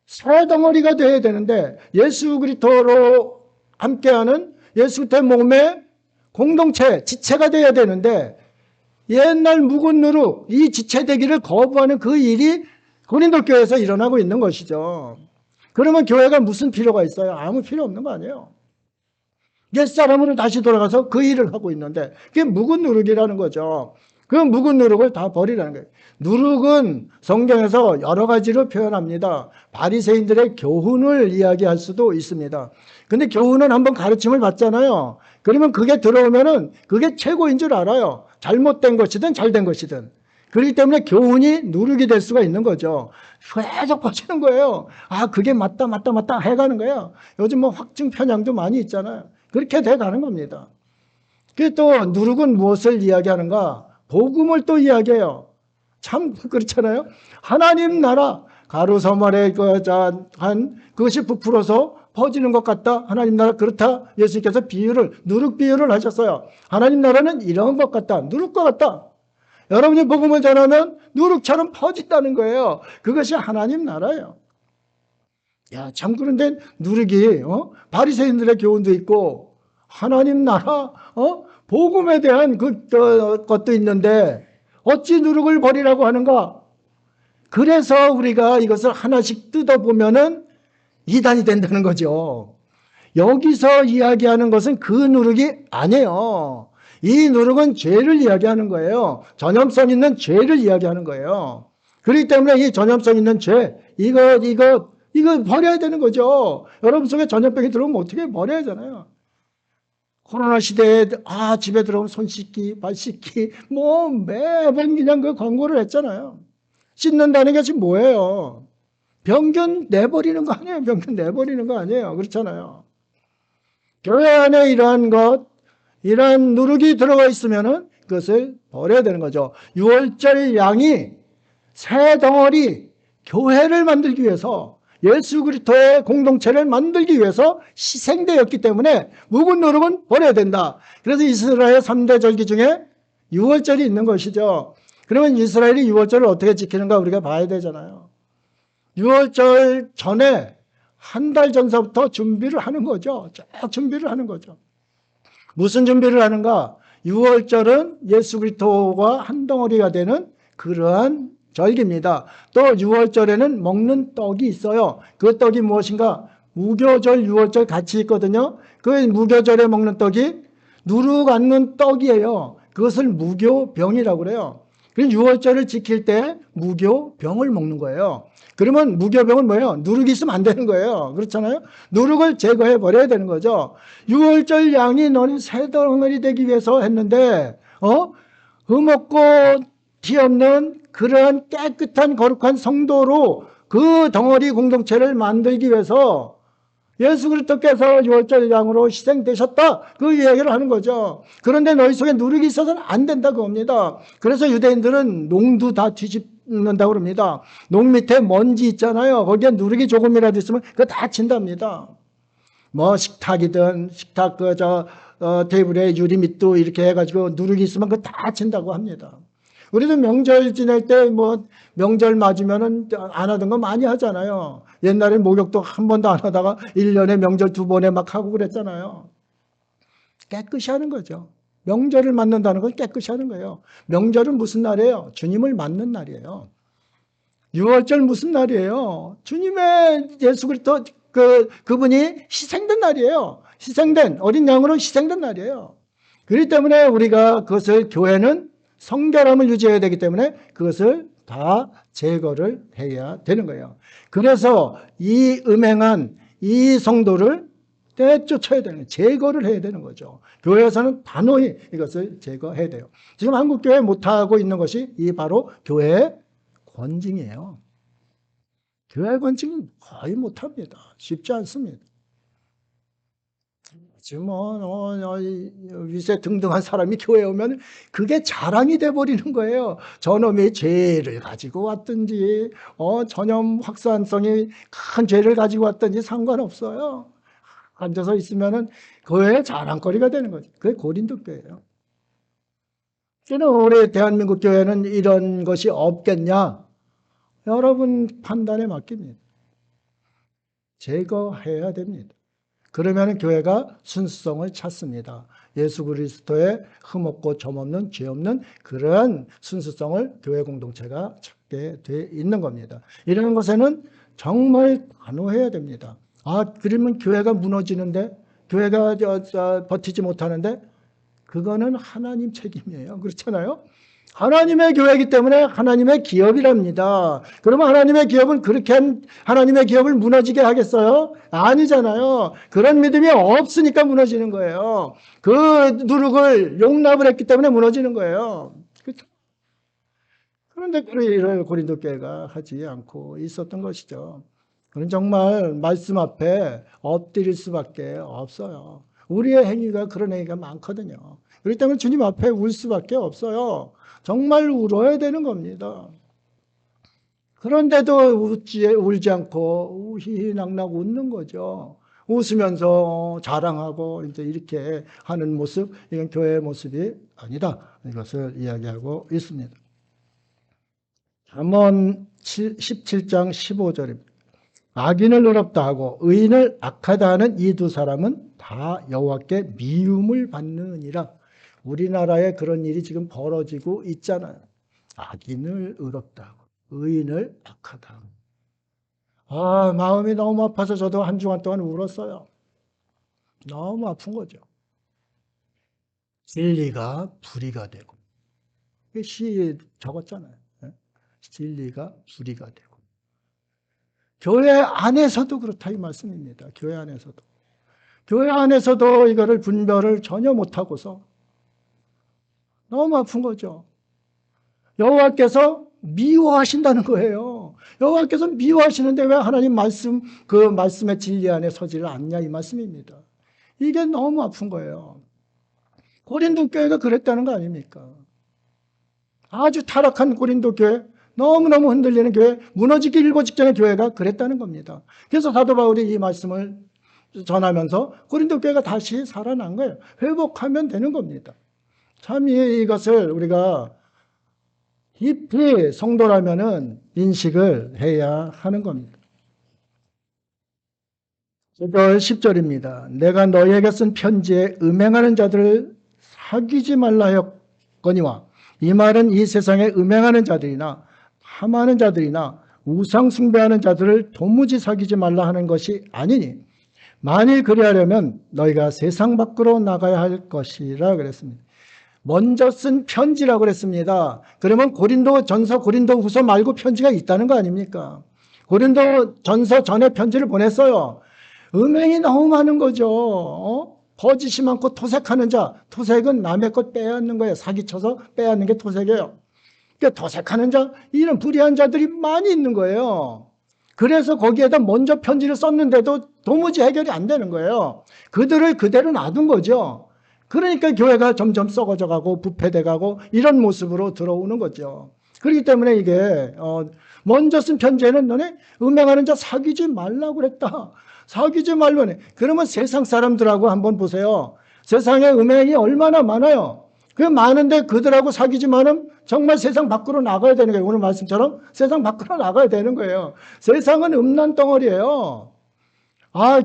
새 덩어리가 되어야 되는데 예수 그리스도로 함께하는 예수 그리스도의 몸의 공동체, 지체가 되어야 되는데 옛날 묵은 누룩, 이 지체되기를 거부하는 그 일이 고린도 교회에서 일어나고 있는 것이죠. 그러면 교회가 무슨 필요가 있어요? 아무 필요 없는 거 아니에요. 옛사람으로 다시 돌아가서 그 일을 하고 있는데 그게 묵은 누룩이라는 거죠. 그 묵은 누룩을 다 버리라는 거예요. 누룩은 성경에서 여러 가지로 표현합니다. 바리새인들의 교훈을 이야기할 수도 있습니다. 근데 교훈은 한번 가르침을 받잖아요. 그러면 그게 들어오면은 그게 최고인 줄 알아요. 잘못된 것이든 잘된 것이든. 그렇기 때문에 교훈이 누룩이 될 수가 있는 거죠. 계속 퍼지는 거예요. 아, 그게 맞다 해가는 거예요. 요즘 뭐 확증 편향도 많이 있잖아요. 그렇게 돼 가는 겁니다. 또 누룩은 무엇을 이야기하는가? 복음을 또 이야기해요. 참 그렇잖아요. 하나님 나라 가루서말에 한 그것이 부풀어서 퍼지는 것 같다. 하나님 나라 그렇다. 예수님께서 누룩 비유를 하셨어요. 하나님 나라는 이런 것 같다. 누룩과 같다. 여러분이 복음을 전하면 누룩처럼 퍼진다는 거예요. 그것이 하나님 나라예요. 야, 참 그런데 누룩이 바리새인들의 교훈도 있고 하나님 나라 복음에 대한 것도 있는데 어찌 누룩을 버리라고 하는가? 그래서 우리가 이것을 하나씩 뜯어보면은 이단이 된다는 거죠. 여기서 이야기하는 것은 그 누룩이 아니에요. 이 누룩은 죄를 이야기하는 거예요. 전염성 있는 죄를 이야기하는 거예요. 그렇기 때문에 이 전염성 있는 죄, 이거 버려야 되는 거죠. 여러분 속에 전염병이 들어오면 어떻게 버려야 하잖아요. 코로나 시대에 집에 들어오면 손 씻기, 발 씻기 매번 그냥 그 광고를 했잖아요. 찢는다는 게 지금 뭐예요? 병균 내버리는 거 아니에요? 병균 내버리는 거 아니에요? 그렇잖아요. 교회 안에 이러한 누룩이 들어가 있으면은 그것을 버려야 되는 거죠. 유월절 양이 새 덩어리 교회를 만들기 위해서 예수 그리스도의 공동체를 만들기 위해서 희생되었기 때문에 묵은 누룩은 버려야 된다. 그래서 이스라엘 3대 절기 중에 유월절이 있는 것이죠. 그러면 이스라엘이 유월절을 어떻게 지키는가 우리가 봐야 되잖아요. 유월절 전에 한 달 전서부터 준비를 하는 거죠. 쭉 준비를 하는 거죠. 무슨 준비를 하는가? 유월절은 예수 그리스도와 한 덩어리가 되는 그러한 절기입니다. 또 유월절에는 먹는 떡이 있어요. 그 떡이 무엇인가? 무교절, 유월절 같이 있거든요. 그 무교절에 먹는 떡이 누룩 않는 떡이에요. 그것을 무교병이라고 그래요. 그래서 유월절을 지킬 때 무교병을 먹는 거예요. 그러면 무교병은 뭐예요? 누룩이 있으면 안 되는 거예요. 그렇잖아요? 누룩을 제거해 버려야 되는 거죠. 유월절 양이 너는 새 덩어리 되기 위해서 했는데 흠없고 티 없는 그러한 깨끗한 거룩한 성도로 그 덩어리 공동체를 만들기 위해서 예수 그리스도께서 유월절 양으로 희생되셨다. 그 이야기를 하는 거죠. 그런데 너희 속에 누룩이 있어서는 안 된다 그겁니다. 그래서 유대인들은 농도 다 뒤집는다고 그럽니다. 농 밑에 먼지 있잖아요. 거기에 누룩이 조금이라도 있으면 그거 다 친답니다. 뭐 식탁이든 식탁 테이블에 유리밑도 이렇게 해가지고 누룩이 있으면 그거 다 친다고 합니다. 우리도 명절 지낼 때 뭐 명절 맞으면은 안 하던 거 많이 하잖아요. 옛날에 목욕도 한 번도 안 하다가 1년에 명절 2번에 막 하고 그랬잖아요. 깨끗이 하는 거죠. 명절을 맞는다는 건 깨끗이 하는 거예요. 명절은 무슨 날이에요? 주님을 맞는 날이에요. 유월절 무슨 날이에요? 주님의 예수 그리스도 그분이 희생된 날이에요. 희생된 어린 양으로 희생된 날이에요. 그렇기 때문에 우리가 그것을 교회는 성결함을 유지해야 되기 때문에 그것을 다 제거를 해야 되는 거예요. 그래서 이 음행한 이 성도를 떼쫓아야 되는 거예요. 제거를 해야 되는 거죠. 교회에서는 단호히 이것을 제거해야 돼요. 지금 한국교회 못하고 있는 것이 이 바로 교회의 권징이에요. 교회 권징은 거의 못합니다. 쉽지 않습니다. 지금 위세등등한 사람이 교회에 오면 그게 자랑이 돼버리는 거예요. 저놈이 죄를 가지고 왔든지 전염 확산성이 큰 죄를 가지고 왔든지 상관없어요. 앉아서 있으면은 교회의 자랑거리가 되는 거죠. 그게 고린도 교회예요. 그래서 우리 대한민국 교회는 이런 것이 없겠냐? 여러분 판단에 맡깁니다. 제거해야 됩니다. 그러면 교회가 순수성을 찾습니다. 예수 그리스도의 흠없고 점없는 죄 없는 그러한 순수성을 교회 공동체가 찾게 돼 있는 겁니다. 이런 것에는 정말 단호해야 됩니다. 그러면 교회가 무너지는데 교회가 버티지 못하는데 그거는 하나님 책임이에요. 그렇잖아요? 하나님의 교회이기 때문에 하나님의 기업이랍니다. 그러면 하나님의 기업은 그렇게 하나님의 기업을 무너지게 하겠어요? 아니잖아요. 그런 믿음이 없으니까 무너지는 거예요. 그 누룩을 용납을 했기 때문에 무너지는 거예요. 그렇죠? 그런데 그를 고린도 교회가 하지 않고 있었던 것이죠. 그는 정말 말씀 앞에 엎드릴 수밖에 없어요. 우리의 행위가 그런 행위가 많거든요. 그렇기 때문에 주님 앞에 울 수밖에 없어요. 정말 울어야 되는 겁니다. 그런데도 울지 않고 희희낙낙 웃는 거죠. 웃으면서 자랑하고 이제 이렇게 하는 모습, 이건 교회의 모습이 아니다. 이것을 이야기하고 있습니다. 잠언 17장 15절입니다. 악인을 의롭다 하고 의인을 악하다 하는 이 두 사람은 다 여호와께 미움을 받느니라. 우리나라에 그런 일이 지금 벌어지고 있잖아요. 악인을 의롭다 하고 의인을 악하다 하고. 마음이 너무 아파서 저도 한 주간 동안 울었어요. 너무 아픈 거죠. 진리가 불의가 되고. 시 적었잖아요. 진리가 불의가 되고. 교회 안에서도 그렇다 이 말씀입니다. 교회 안에서도. 교회 안에서도 이거를 분별을 전혀 못하고서 너무 아픈 거죠. 여호와께서 미워하신다는 거예요. 여호와께서 미워하시는데 왜 하나님 말씀, 그 말씀의 진리 안에 서지를 않냐 이 말씀입니다. 이게 너무 아픈 거예요. 고린도 교회가 그랬다는 거 아닙니까? 아주 타락한 고린도 교회, 너무너무 흔들리는 교회, 무너지기 일보 직전의 교회가 그랬다는 겁니다. 그래서 사도 바울이 이 말씀을 전하면서 고린도 교회가 다시 살아난 거예요. 회복하면 되는 겁니다. 참 이것을 우리가 깊이 성도라면은 인식을 해야 하는 겁니다. 10절입니다. 내가 너희에게 쓴 편지에 음행하는 자들을 사귀지 말라 하였거니와, 이 말은 이 세상에 음행하는 자들이나 탐하는 자들이나 우상 숭배하는 자들을 도무지 사귀지 말라 하는 것이 아니니, 만일 그리하려면 너희가 세상 밖으로 나가야 할 것이라 그랬습니다. 먼저 쓴 편지라고 그랬습니다. 그러면 고린도 전서, 고린도 후서 말고 편지가 있다는 거 아닙니까? 고린도 전서 전에 편지를 보냈어요. 음행이 너무 많은 거죠. 거짓이 많고 토색하는 자, 토색은 남의 것 빼앗는 거예요. 사기쳐서 빼앗는 게 토색이에요. 그러니까 토색하는 자, 이런 불의한 자들이 많이 있는 거예요. 그래서 거기에다 먼저 편지를 썼는데도 도무지 해결이 안 되는 거예요. 그들을 그대로 놔둔 거죠. 그러니까 교회가 점점 썩어져 가고 부패돼 가고 이런 모습으로 들어오는 거죠. 그렇기 때문에 이게 먼저 쓴 편지에는 너네 음행하는 자 사귀지 말라고 그랬다. 사귀지 말라네. 그러면 세상 사람들하고 한번 보세요. 세상에 음행이 얼마나 많아요. 그 많은데 그들하고 사귀지 말으면 정말 세상 밖으로 나가야 되는 거예요. 오늘 말씀처럼 세상 밖으로 나가야 되는 거예요. 세상은 음란 덩어리예요.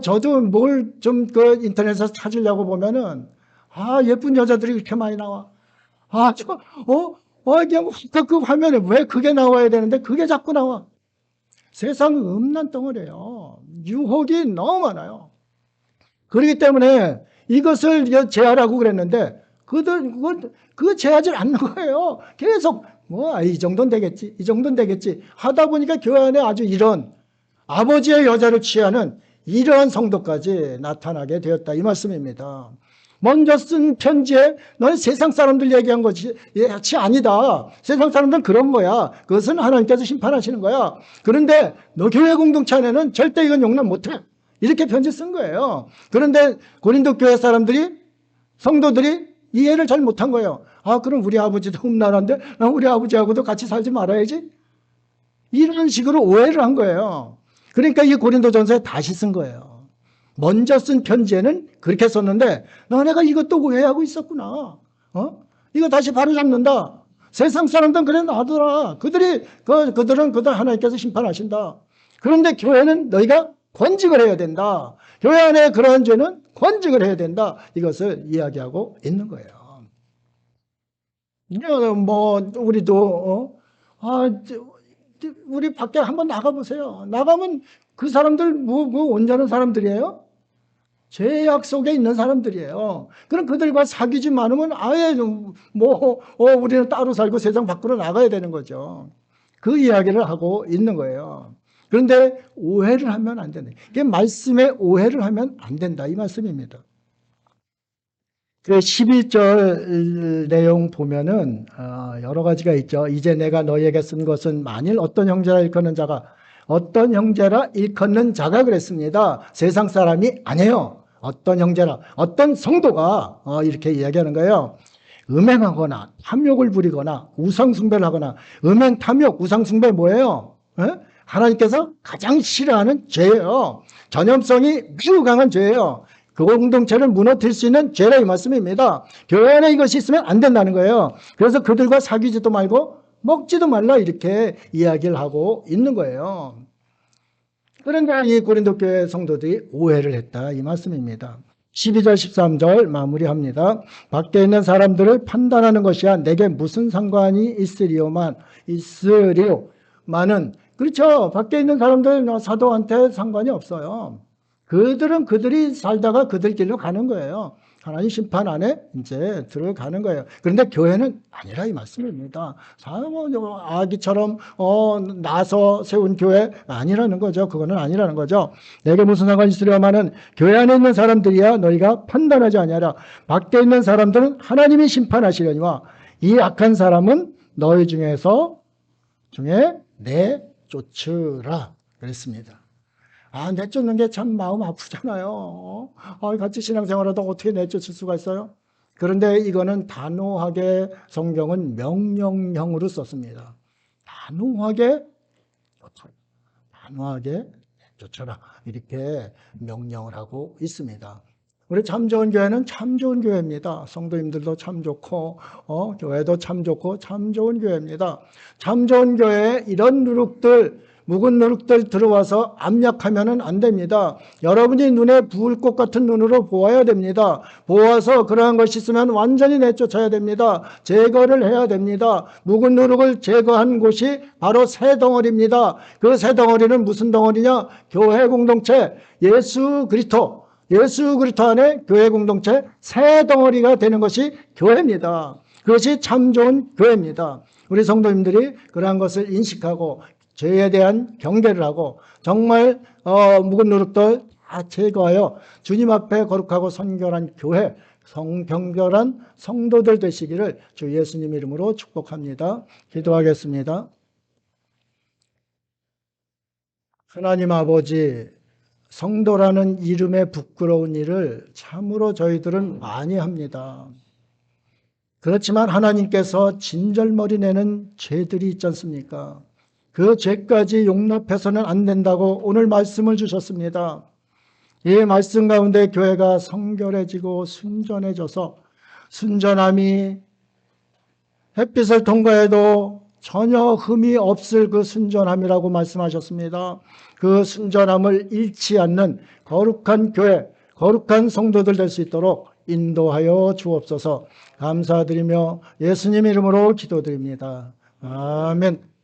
저도 뭘 좀 그 인터넷에서 찾으려고 보면은 예쁜 여자들이 이렇게 많이 나와. 그냥 그 화면에 왜 그게 나와야 되는데 그게 자꾸 나와. 세상은 음란 덩어리예요. 유혹이 너무 많아요. 그렇기 때문에 이것을 제하라고 그랬는데 그거 제하지 않는 거예요. 계속 이 정도는 되겠지, 이 정도는 되겠지 하다 보니까 교회 안에 아주 이런 아버지의 여자를 취하는 이러한 성도까지 나타나게 되었다 이 말씀입니다. 먼저 쓴 편지에 너는 세상 사람들 얘기한 것이 아니다. 세상 사람들은 그런 거야. 그것은 하나님께서 심판하시는 거야. 그런데 너 교회 공동체 안에는 절대 이건 용납 못해. 이렇게 편지 쓴 거예요. 그런데 고린도 교회 사람들이, 성도들이 이해를 잘 못한 거예요. 그럼 우리 아버지도 음란한데 우리 아버지하고도 같이 살지 말아야지. 이런 식으로 오해를 한 거예요. 그러니까 이 고린도전서에 다시 쓴 거예요. 먼저 쓴 편지에는 그렇게 썼는데 너네가 이것도 오해하고 있었구나. 이거 다시 바로잡는다. 세상 사람들은 그래 놔둬라. 그들은 하나님께서 심판하신다. 그런데 교회는 너희가 권직을 해야 된다. 교회 안에 그러한 죄는 권직을 해야 된다. 이것을 이야기하고 있는 거예요. 우리도 우리 밖에 한번 나가보세요. 나가면 그 사람들 온전한 사람들이에요? 죄악 속에 있는 사람들이에요. 그럼 그들과 사귀지 않으면 아예 우리는 따로 살고 세상 밖으로 나가야 되는 거죠. 그 이야기를 하고 있는 거예요. 그런데 오해를 하면 안 된다. 이게 말씀에 오해를 하면 안 된다 이 말씀입니다. 그 11절 내용 보면은 여러 가지가 있죠. 이제 내가 너희에게 쓴 것은 만일 어떤 형제라 일컫는 자가, 어떤 형제라 일컫는 자가 그랬습니다. 세상 사람이 아니에요. 어떤 형제라, 어떤 성도가 이렇게 이야기하는 거예요. 음행하거나 탐욕을 부리거나 우상숭배를 하거나, 음행, 탐욕, 우상숭배 뭐예요? 하나님께서 가장 싫어하는 죄예요. 전염성이 매우 강한 죄예요. 그 공동체를 무너뜨릴 수 있는 죄라 이 말씀입니다. 교회 안에 이것이 있으면 안 된다는 거예요. 그래서 그들과 사귀지도 말고 먹지도 말라 이렇게 이야기를 하고 있는 거예요. 그런데 이 고린도 교회 성도들이 오해를 했다 이 말씀입니다. 12절 13절 마무리합니다. 밖에 있는 사람들을 판단하는 것이야 내게 무슨 상관이 있으리오만은, 그렇죠. 밖에 있는 사람들 사도한테 상관이 없어요. 그들은 그들이 살다가 그들 길로 가는 거예요. 하나님 심판 안에 이제 들어가는 거예요. 그런데 교회는 아니라 이 말씀입니다. 아기처럼 나서 세운 교회 아니라는 거죠. 그거는 아니라는 거죠. 내게 무슨 상관이 있으려마는 교회 안에 있는 사람들이야 너희가 판단하지 아니하라. 밖에 있는 사람들은 하나님이 심판하시려니와 이 악한 사람은 너희 중에서 중에 내쫓으라 그랬습니다. 내쫓는 게 참 마음 아프잖아요. 같이 신앙생활하다 어떻게 내쫓을 수가 있어요? 그런데 이거는 단호하게 성경은 명령형으로 썼습니다. 단호하게 단호하게 내쫓아라 이렇게 명령을 하고 있습니다. 우리 참 좋은 교회는 참 좋은 교회입니다. 성도님들도 참 좋고 교회도 참 좋고 참 좋은 교회입니다. 참 좋은 교회에 이런 누룩들 묵은 누룩들 들어와서 압력하면 안 됩니다. 여러분이 눈에 부을 것 같은 눈으로 보아야 됩니다. 보아서 그러한 것이 있으면 완전히 내쫓아야 됩니다. 제거를 해야 됩니다. 묵은 누룩을 제거한 곳이 바로 새 덩어리입니다. 그 새 덩어리는 무슨 덩어리냐? 교회 공동체 예수 그리스도 안에 교회 공동체 새 덩어리가 되는 것이 교회입니다. 그것이 참 좋은 교회입니다. 우리 성도님들이 그러한 것을 인식하고 죄에 대한 경계를 하고 정말 묵은 누룩들 다 제거하여 주님 앞에 거룩하고 선결한 교회, 경결한 성도들 되시기를 주 예수님 이름으로 축복합니다. 기도하겠습니다. 하나님 아버지, 성도라는 이름에 부끄러운 일을 참으로 저희들은 많이 합니다. 그렇지만 하나님께서 진절머리 내는 죄들이 있지 않습니까? 그 죄까지 용납해서는 안 된다고 오늘 말씀을 주셨습니다. 이 말씀 가운데 교회가 성결해지고 순전해져서 순전함이 햇빛을 통과해도 전혀 흠이 없을 그 순전함이라고 말씀하셨습니다. 그 순전함을 잃지 않는 거룩한 교회, 거룩한 성도들 될 수 있도록 인도하여 주옵소서. 감사드리며 예수님 이름으로 기도드립니다. 아멘.